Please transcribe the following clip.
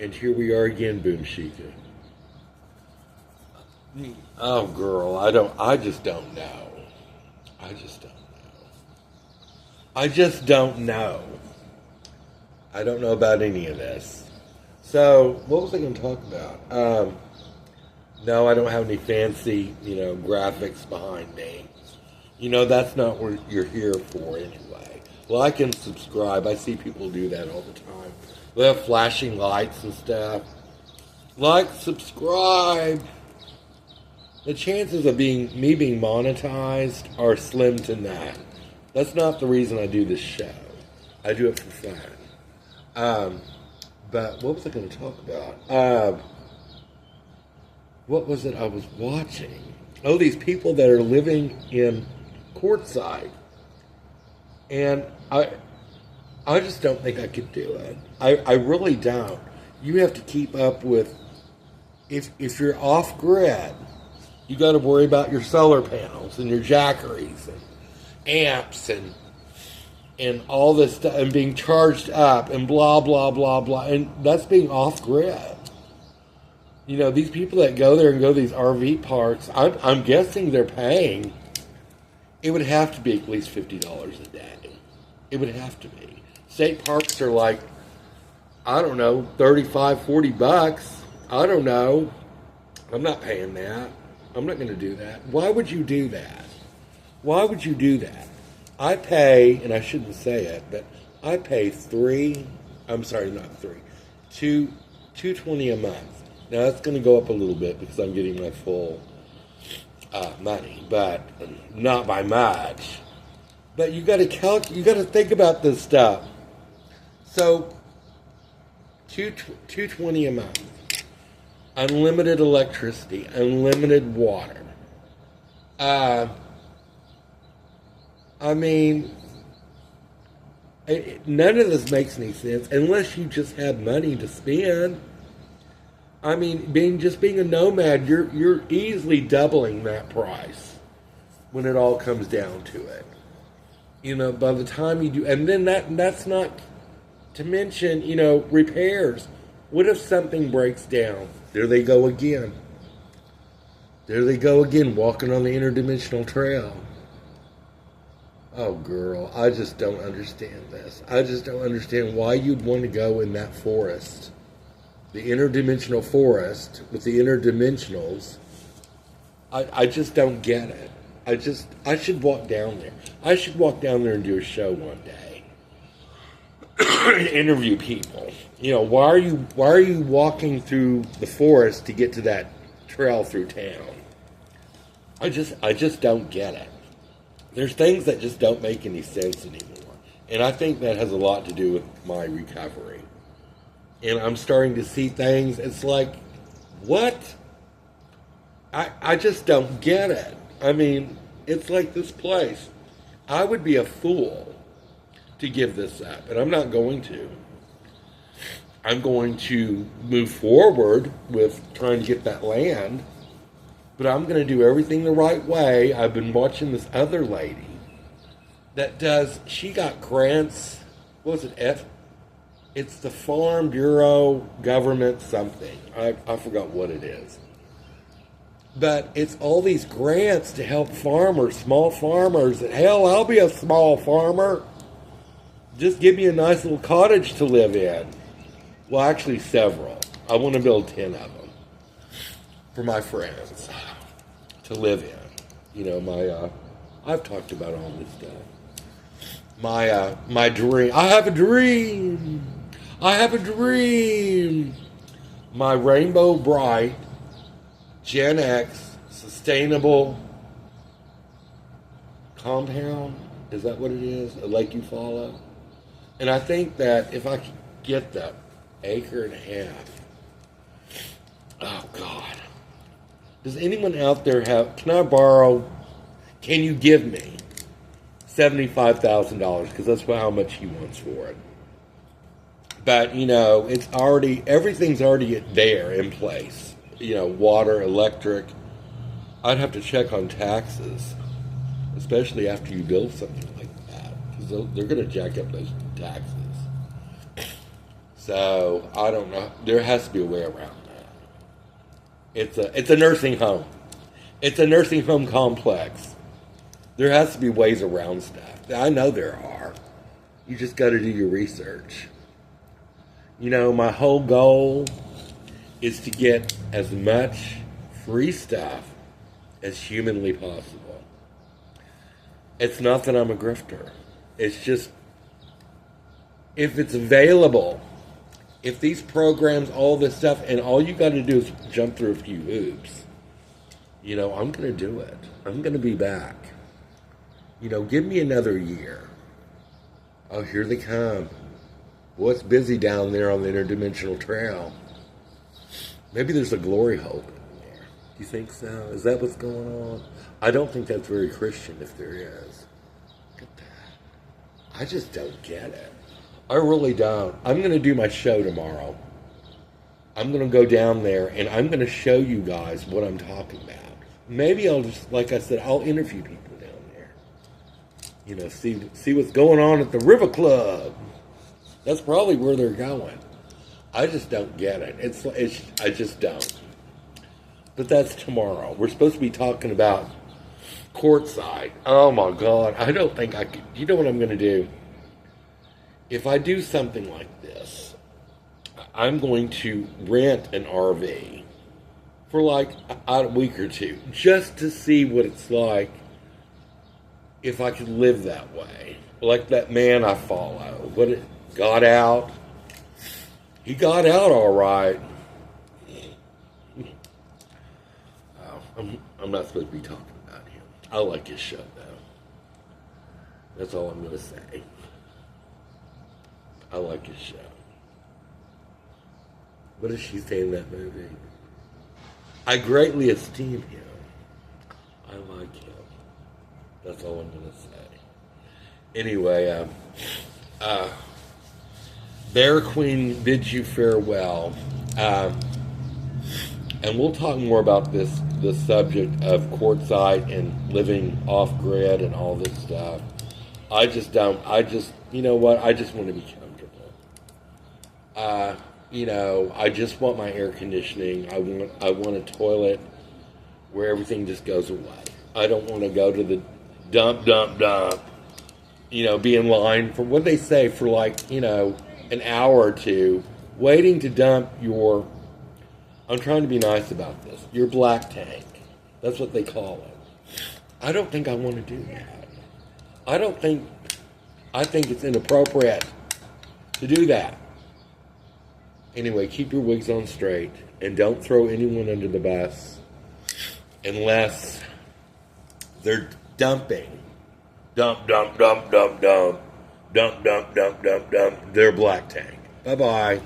And here we are again, Boom Chica. Oh, girl, I just don't know. I just don't know. I just don't know. I don't know about any of this. So, what was I going to talk about? No, I don't have any fancy, graphics behind me. That's not what you're here for anyway. Like and subscribe. I see people do that all the time. They have flashing lights and stuff. Like, subscribe. The chances of me being monetized are slim to none. That's not the reason I do this show. I do it for fun. But what was I going to talk about? What was it I was watching? Oh, these people that are living in Quartzsite. And I just don't think I could do it. I really don't. You have to keep up with, if you're off grid, you got to worry about your solar panels and your jackeries and amps and all this stuff and being charged up and blah, blah, blah, blah. And that's being off grid. These people that go there and go to these RV parks, I'm guessing they're paying, it would have to be at least $50 a day. It would have to be. State parks are like, I don't know, $35, $40. I don't know. I'm not paying that. I'm not going to do that. Why would you do that? Why would you do that? I pay, and I shouldn't say it, but I pay $220 a month. Now that's going to go up a little bit because I'm getting my full money, but not by much. But you got to think about this stuff. So $220 a month. Unlimited electricity, unlimited water. None of this makes any sense unless you just have money to spend. Being a nomad, you're easily doubling that price when it all comes down to it. By the time you do, and then that's not to mention, repairs. What if something breaks down? There they go again. There they go again, walking on the interdimensional trail. Oh, girl, I just don't understand this. I just don't understand why you'd want to go in that forest. The interdimensional forest with the interdimensionals. I just don't get it. I should walk down there. I should walk down there and do a show one day. Interview people. Why are you walking through the forest to get to that trail through town? I just don't get it. There's things that just don't make any sense anymore. And I think that has a lot to do with my recovery. And I'm starting to see things, it's like, what? I just don't get it. It's like this place. I would be a fool to give this up, and I'm not going to. I'm going to move forward with trying to get that land, but I'm going to do everything the right way. I've been watching this other lady she got grants. What was it? It's the Farm Bureau Government something. I forgot what it is. But it's all these grants to help farmers, small farmers. Hell, I'll be a small farmer. Just give me a nice little cottage to live in. Well, actually, several. I want to build 10 of them for my friends to live in. I've talked about all this stuff. My dream. I have a dream. I have a dream. My Rainbow Bright Gen X sustainable compound. Is that what it is? A Lake Eufaula? And I think that if I could get that acre and a half. Oh, God. Does anyone out there can you give me $75,000? Because that's how much he wants for it. But, everything's already there in place. Water, electric. I'd have to check on taxes, especially after you build something like that. Because they're going to jack up those taxes. So I don't know. There has to be a way around that. It's a nursing home. It's a nursing home complex. There has to be ways around stuff. I know there are. You just got to do your research. You know, my whole goal is to get as much free stuff as humanly possible. It's not that I'm a grifter. It's just, if it's available, if these programs, all this stuff, and all you got to do is jump through a few hoops, you know, I'm going to do it. I'm going to be back. You know, give me another year. Oh, here they come. Well, it's busy down there on the interdimensional trail. Maybe there's a glory hole in there. Do you think so? Is that what's going on? I don't think that's very Christian if there is. Look at that. I just don't get it. I really don't. I'm going to do my show tomorrow. I'm going to go down there and I'm going to show you guys what I'm talking about. Maybe I'll just, like I said, I'll interview people down there. You know, see what's going on at the River Club. That's probably where they're going. I just don't get it. I just don't. But that's tomorrow. We're supposed to be talking about Quartzsite. Oh my God. I don't think I could. You know what I'm going to do? If I do something like this, I'm going to rent an RV for like a week or two just to see what it's like if I could live that way. Like that man I follow. Got out. He got out all right. Oh, I'm not supposed to be talking about him. I like his show, though. That's all I'm going to say. I like his show. What does she say in that movie? I greatly esteem him. I like him. That's all I'm going to say. Anyway, Bear Queen bids you farewell. And we'll talk more about the subject of Quartzsite and living off grid and all this stuff. You know what? I just want to be comfortable. You know, I just want my air conditioning. I want a toilet where everything just goes away. I don't want to go to the dump. You know, be in line for what they say for like, you know, an hour or two, waiting to dump your, I'm trying to be nice about this, your black tank. That's what they call it. I don't think I want to do that. I think it's inappropriate to do that. Anyway, keep your wigs on straight and don't throw anyone under the bus unless they're dumping. Dump their black tank. Bye-bye.